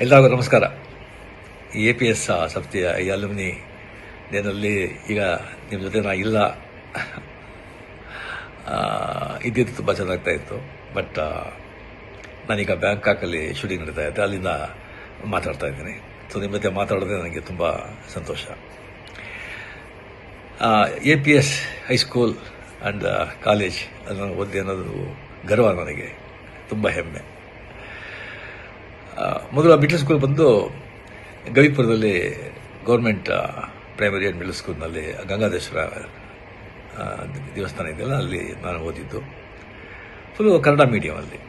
ಎಲ್ಲರಿಗೂ ನಮಸ್ಕಾರ. APS ಸಂಸ್ಥೆಯ ಈ ಅಲ್ಯುಮಿನಿ ಡೇನಲ್ಲಿ ಈಗ ನಿಮ್ಮ ಜೊತೆ ನಾ ಇಲ್ಲ ಇದ್ದಿದ್ದು ತುಂಬ ಚೆನ್ನಾಗ್ತಾ ಇತ್ತು. ಬಟ್ ನಾನೀಗ ಬ್ಯಾಂಕಾಕಲ್ಲಿ ಶೂಟಿಂಗ್ ನಡೀತಾ ಇದ್ದೆ, ಅಲ್ಲಿಂದ ಮಾತಾಡ್ತಾ ಇದ್ದೀನಿ. ಸೊ ನಿಮ್ಮ ಜೊತೆ ಮಾತಾಡೋದೇ ನನಗೆ ತುಂಬ ಸಂತೋಷ. APS ಹೈಸ್ಕೂಲ್ ಆ್ಯಂಡ್ ಕಾಲೇಜ್ ಅದನ್ನು ಓದಿ ಅನ್ನೋದು ಗರ್ವ, ನನಗೆ ತುಂಬ ಹೆಮ್ಮೆ. ಮೊದಲು ಮಿಡ್ಲ್ ಸ್ಕೂಲ್ ಬಂದು ಗವಿಪುರದಲ್ಲಿ ಗೌರ್ಮೆಂಟ್ ಪ್ರೈಮರಿ ಆ್ಯಂಡ್ ಮಿಡ್ಲ್ ಸ್ಕೂಲ್ನಲ್ಲಿ ಗಂಗಾಧೇಶ್ವರ ದೇವಸ್ಥಾನ ಇದೆಯಲ್ಲ, ಅಲ್ಲಿ ನಾನು ಓದಿದ್ದು. ಫುಲ್ಲು ಕನ್ನಡ ಮೀಡಿಯಮಲ್ಲಿ.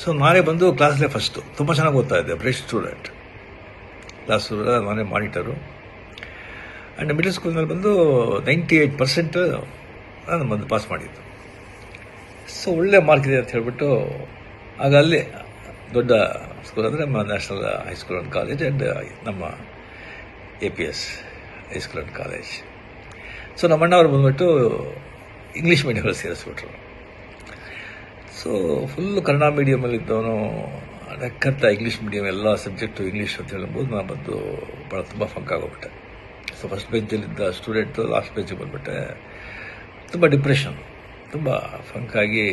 ಸೊ ನಾನೇ ಬಂದು ಕ್ಲಾಸಲ್ಲೇ ಫಸ್ಟು, ತುಂಬ ಚೆನ್ನಾಗಿ ಓದ್ತಾ ಇದ್ದೆ, ಬ್ರೈಟ್ ಸ್ಟೂಡೆಂಟ್. ಕ್ಲಾಸ್ ನಾನೇ ಮಾನಿಟರು. ಆ್ಯಂಡ್ ಮಿಡ್ಲ್ ಸ್ಕೂಲ್ನಲ್ಲಿ ಬಂದು 98% ನಾನು ಬಂದು ಪಾಸ್ ಮಾಡಿದ್ದು. ಸೊ ಒಳ್ಳೆ ಮಾರ್ಕ್ ಇದೆ ಅಂತ ಹೇಳಿಬಿಟ್ಟು ಆಗ ಅಲ್ಲಿ ದೊಡ್ಡ ಸ್ಕೂಲ್ ಅಂದರೆ ನಮ್ಮ national high school and college and ನಮ್ಮ APS high school and college. So ನಮ್ಮ ಅಣ್ಣವ್ರು ಬಂದುಬಿಟ್ಟು ಇಂಗ್ಲೀಷ್ ಮೀಡಿಯಮಲ್ಲಿ ಸೇರಿಸ್ಬಿಟ್ರು. ಸೊ ಫುಲ್ಲು ಕನ್ನಡ ಮೀಡಿಯಮಲ್ಲಿದ್ದವನು ನಕ್ಕಂತ ಇಂಗ್ಲೀಷ್ ಮೀಡಿಯಮ್ ಎಲ್ಲ ಸಬ್ಜೆಕ್ಟು ಇಂಗ್ಲೀಷ್ ಅಂತ ಹೇಳ್ಬೋದು. ನಾನು ಬಂದು ಭಾಳ ತುಂಬ ಫಂಕ್ ಆಗೋಗ್ಬಿಟ್ಟೆ. ಸೊ ಫಸ್ಟ್ ಬೆಂಚಲ್ಲಿದ್ದ ಸ್ಟೂಡೆಂಟು ಲಾಸ್ಟ್ ಬೆಂಚಿಗೆ ಬಂದುಬಿಟ್ಟೆ. ತುಂಬ ಡಿಪ್ರೆಷನ್, ತುಂಬ ಫಂಕಾಗಿ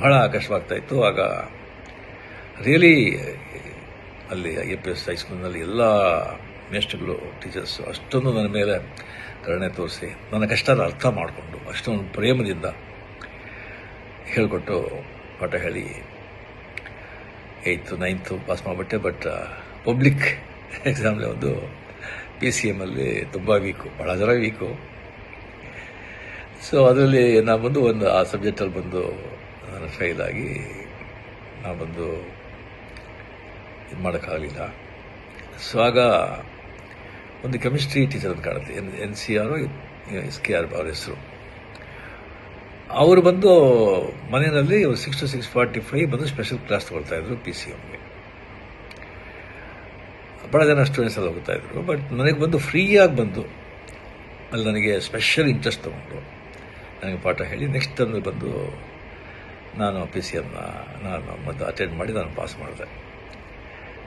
ಭಾಳ ಕಷ್ಟವಾಗ್ತಾಯಿತ್ತು. ಆಗ ರಿಯಲಿ ಅಲ್ಲಿ APS ಹೈಸ್ಕೂಲ್ನಲ್ಲಿ ಎಲ್ಲ ಮೇಸ್ಟ್ರುಗಳು, ಟೀಚರ್ಸು ಅಷ್ಟೊಂದು ನನ್ನ ಮೇಲೆ ಕರುಣೆ ತೋರಿಸಿ ನನ್ನ ಕಷ್ಟನ ಅರ್ಥ ಮಾಡಿಕೊಂಡು ಅಷ್ಟೊಂದು ಪ್ರೇಮದಿಂದ ಹೇಳಿಕೊಟ್ಟು ಪಾಠ ಹೇಳಿ 8th 9th ಪಾಸ್ ಮಾಡಿಬಿಟ್ಟೆ. ಬಟ್ ಪಬ್ಲಿಕ್ ಎಕ್ಸಾಮ್ಲಿ ಒಂದು PCM ಅಲ್ಲಿ ತುಂಬ ವೀಕು, ಭಾಳ ಜನ ವೀಕು. ಸೊ ಅದರಲ್ಲಿ ನಾನು ಬಂದು ಆ ಸಬ್ಜೆಕ್ಟಲ್ಲಿ ಬಂದು ನಾನು ಫೇಲಾಗಿ ನಾನು ಬಂದು ಇದು ಮಾಡೋಕ್ಕಾಗಲಿಲ್ಲ. ಸೊ ಆಗ ಒಂದು ಕೆಮಿಸ್ಟ್ರಿ ಟೀಚರ್ ಅಂತ ಕಾಣುತ್ತೆ, NCR SKR ಅವ್ರ ಹೆಸರು. ಅವರು ಬಂದು ಮನೆಯಲ್ಲಿ 6 to 6:45 ಬಂದು ಸ್ಪೆಷಲ್ ಕ್ಲಾಸ್ ತೊಗೊಳ್ತಾಯಿದ್ರು PCMಗೆ. ಭಾಳ ಜನ ಸ್ಟೂಡೆಂಟ್ಸ್ ಎಲ್ಲ ಹೋಗ್ತಾಯಿದ್ರು. ಬಟ್ ನನಗೆ ಬಂದು ಫ್ರೀಯಾಗಿ ಬಂದು ಅಲ್ಲಿ ನನಗೆ ಸ್ಪೆಷಲ್ ಇಂಟ್ರೆಸ್ಟ್ ತೊಗೊಂಡು ನನಗೆ ಪಾಠ ಹೇಳಿ ನೆಕ್ಸ್ಟ್ ಟರ್ಮ್ ಬಂದು ನಾನು PCMನ ನಾನು ಮತ್ತು ಅಟೆಂಡ್ ಮಾಡಿ ನಾನು ಪಾಸ್ ಮಾಡಿದೆ.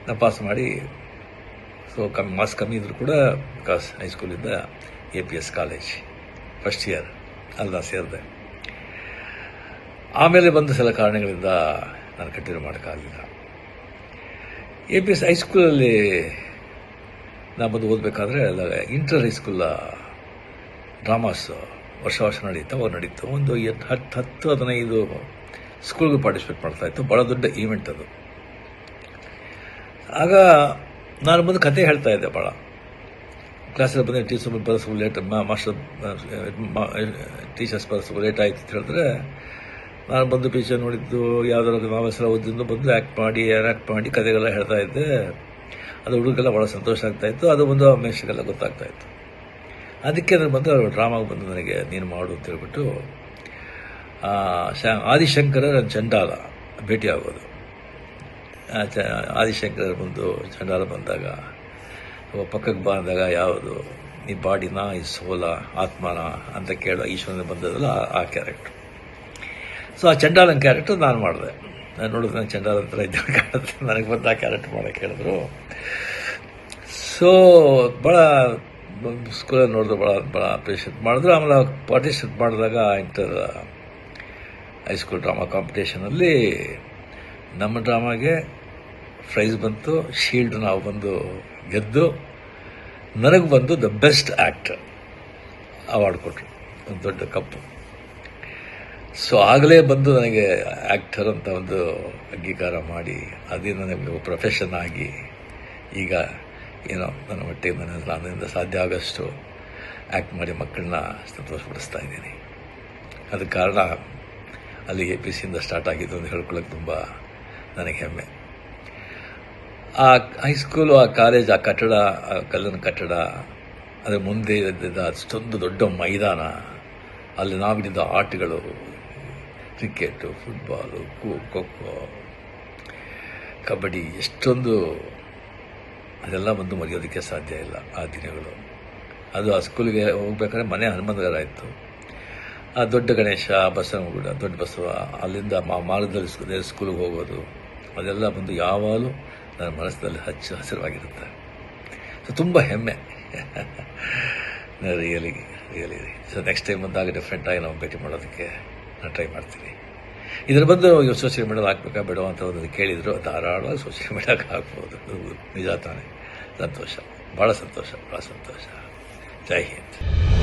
ನಾನು ಪಾಸ್ ಮಾಡಿ ಸೊ ಮಾರ್ಕ್ಸ್ ಕಮ್ಮಿ ಇದ್ದರೂ ಕೂಡ ಬಿಕಾಸ್ ಹೈಸ್ಕೂಲಿಂದ APS ಕಾಲೇಜ್ ಫಸ್ಟ್ ಇಯರ್ ಅಲ್ಲಿ ನಾನು ಸೇರಿದೆ. ಆಮೇಲೆ ಬಂದ ಸಲ ಕಾರಣಗಳಿಂದ ನಾನು ಕಂಟಿನ್ಯೂ ಮಾಡೋಕ್ಕಾಗಲಿಲ್ಲ. APS ಹೈಸ್ಕೂಲಲ್ಲಿ ನಾನು ಬಂದು ಓದಬೇಕಾದ್ರೆ ಇಂಟರ್ ಹೈಸ್ಕೂಲ ಡ್ರಾಮಾಸ್ ವರ್ಷ ನಡೀತು. ಒಂದು 10-15 ಸ್ಕೂಲ್ಗೆ ಪಾರ್ಟಿಸಿಪೇಟ್ ಮಾಡ್ತಾಯಿತ್ತು. ಭಾಳ ದೊಡ್ಡ ಈವೆಂಟ್ ಅದು. ಆಗ ನಾನು ಬಂದು ಕತೆ ಹೇಳ್ತಾ ಇದ್ದೆ. ಭಾಳ ಕ್ಲಾಸಲ್ಲಿ ಬಂದರೆ ಟೀಚರ್ಸ್ ಬರೋದು ಲೇಟ್ ಆಯಿತು ಅಂತ ಹೇಳಿದ್ರೆ ನಾನು ಬಂದು ಪಿಕ್ಚರ್ ನೋಡಿದ್ದು ಯಾವುದಾದ್ರು ನಾವೆಲ್ಲ ಓದಿದ್ದು ಬಂದು ಆ್ಯಕ್ಟ್ ಮಾಡಿ ಕತೆಗೆಲ್ಲ ಹೇಳ್ತಾ ಇದ್ದೆ. ಅದು ಹುಡುಗರಿಗೆಲ್ಲ ಭಾಳ ಸಂತೋಷ ಆಗ್ತಾಯಿತ್ತು. ಅದು ಬಂದು ಮೇಷ್ಟ್ರಿಗೆಲ್ಲ ಗೊತ್ತಾಗ್ತಾಯಿತ್ತು. ಅದಕ್ಕೆ ನಾನು ಬಂದು ಡ್ರಾಮಾಗೆ ಬಂದು ನನಗೆ ನೀನು ಮಾಡು ಅಂತ ಹೇಳ್ಬಿಟ್ಟು ಆದಿಶಂಕರ ಚಂಡಾಲ ಭೇಟಿ ಆಗೋದು. ಆದಿಶಂಕರ ಬಂದು ಚಂಡಾಲ ಬಂದಾಗ ಪಕ್ಕಕ್ಕೆ ಬಂದಾಗ ಯಾವುದು ಈ ಬಾಡಿನ, ಈ ಸೋಲ, ಆತ್ಮನ ಅಂತ ಕೇಳೋ ಈಶ್ವರನ ಬಂದದಲ್ಲ ಆ ಕ್ಯಾರೆಕ್ಟ್ರು. ಸೊ ಆ ಚಂಡಾಲನ ಕ್ಯಾರೆಕ್ಟರ್ ನಾನು ಮಾಡಿದೆ. ನಾನು ನೋಡಿದ್ರೆ ನನಗೆ ಚಂಡಾಲನ ಥರ ಇದ್ದ ಕಾಣುತ್ತೆ. ನನಗೆ ಬಂದು ಆ ಕ್ಯಾರೆಕ್ಟರ್ ಮಾಡೋಕ್ಕೆ ಹೇಳಿದ್ರು. ಸೊ ಭಾಳ ಸ್ಕೂಲಲ್ಲಿ ನೋಡಿದ್ರು, ಭಾಳ ಅಪ್ರಿಷಿಯೇಟ್ ಮಾಡಿದ್ರು. ಆಮೇಲೆ ಪಾರ್ಟಿಸಿಪೇಟ್ ಮಾಡಿದಾಗ ಇಂಟರ್ ಹೈಸ್ಕೂಲ್ ಡ್ರಾಮಾ ಕಾಂಪಿಟೇಷನಲ್ಲಿ ನಮ್ಮ ಡ್ರಾಮಾಗೆ ಪ್ರೈಸ್ ಬಂತು, ಶೀಲ್ಡ್ ನಾವು ಬಂದು ಗೆದ್ದು ನನಗೆ ಬಂದು ದ ಬೆಸ್ಟ್ ಆ್ಯಕ್ಟರ್ ಅವಾರ್ಡ್ ಕೊಟ್ಟರು, ಒಂದು ದೊಡ್ಡ ಕಪ್ಪು. ಸೊ ಆಗಲೇ ಬಂದು ನನಗೆ ಆ್ಯಕ್ಟರ್ ಅಂತ ಒಂದು ಅಂಗೀಕಾರ ಮಾಡಿ ಅದೇ ನನಗೆ ಪ್ರೊಫೆಷನ್ ಆಗಿ ಈಗ ಏನೋ ನನ್ನ ಮಟ್ಟಿಗೆ ನನ್ನಿಂದ ಸಾಧ್ಯ ಆಗೋಷ್ಟು ಆ್ಯಕ್ಟ್ ಮಾಡಿ ಮಕ್ಕಳನ್ನ ಸಂತೋಷಪಡಿಸ್ತಾ ಇದ್ದೀನಿ. ಅದಕ್ಕೆ ಕಾರಣ ಅಲ್ಲಿ APCಯಿಂದ ಸ್ಟಾರ್ಟ್ ಆಗಿದ್ದು ಅಂತ ಹೇಳ್ಕೊಳ್ಳೋಕೆ ತುಂಬ ನನಗೆ ಹೆಮ್ಮೆ. ಆ ಹೈಸ್ಕೂಲು, ಆ ಕಾಲೇಜ್, ಆ ಕಟ್ಟಡ, ಆ ಕಲ್ಲಿನ ಕಟ್ಟಡ, ಅದರ ಮುಂದೆ ಇದ್ದಿದ್ದ ಅಷ್ಟೊಂದು ದೊಡ್ಡ ಮೈದಾನ, ಅಲ್ಲಿ ನಾವಿದ್ದ ಆಟಗಳು, ಕ್ರಿಕೆಟು, ಫುಟ್ಬಾಲು, ಖೋ-ಖೋ, ಕಬಡ್ಡಿ, ಎಷ್ಟೊಂದು ಅದೆಲ್ಲ ಬಂದು ಮರೆಯೋದಕ್ಕೆ ಸಾಧ್ಯ ಇಲ್ಲ ಆ ದಿನಗಳು. ಅದು ಆ ಸ್ಕೂಲಿಗೆ ಹೋಗ್ಬೇಕಾದ್ರೆ ಮನೆ ಹನುಮಂತಗರ ಇತ್ತು. ಆ ದೊಡ್ಡ ಗಣೇಶ, ಬಸವನಗುಡ, ದೊಡ್ಡ ಬಸವ, ಅಲ್ಲಿಂದ ಮಾರ್ಗದಲ್ಲಿ ಸ್ಕೂಲಿಗೆ ಹೋಗೋದು, ಅದೆಲ್ಲ ಬಂದು ಯಾವಾಗಲೂ ನನ್ನ ಮನಸ್ಸಿನಲ್ಲಿ ಹಸಿರವಾಗಿರುತ್ತೆ. ಸೊ ತುಂಬ ಹೆಮ್ಮೆ. ರಿಯಲಿ ಸೊ ನೆಕ್ಸ್ಟ್ ಟೈಮ್ ಬಂದಾಗ ಡೆಫಿನೆಟಾಗಿ ನಾವು ಭೇಟಿ ಮಾಡೋದಕ್ಕೆ ನಾನು ಟ್ರೈ ಮಾಡ್ತೀನಿ. ಇದರ ಬಂದು ಸೋಷಿಯಲ್ ಮೀಡಿಯಾದಲ್ಲಿ ಹಾಕ್ಬೇಕಾ ಬೇಡ ಅಂತ ಒಂದು ಕೇಳಿದ್ರು, ಧಾರಾಳವಾಗಿ ಸೋಷಿಯಲ್ ಮೀಡಿಯಾಗೆ ಹಾಕ್ಬೋದು. ನಿಜ ತಾನೇ. ಸಂತೋಷ, ಭಾಳ ಸಂತೋಷ. ಜೈ ಹಿಂದ್.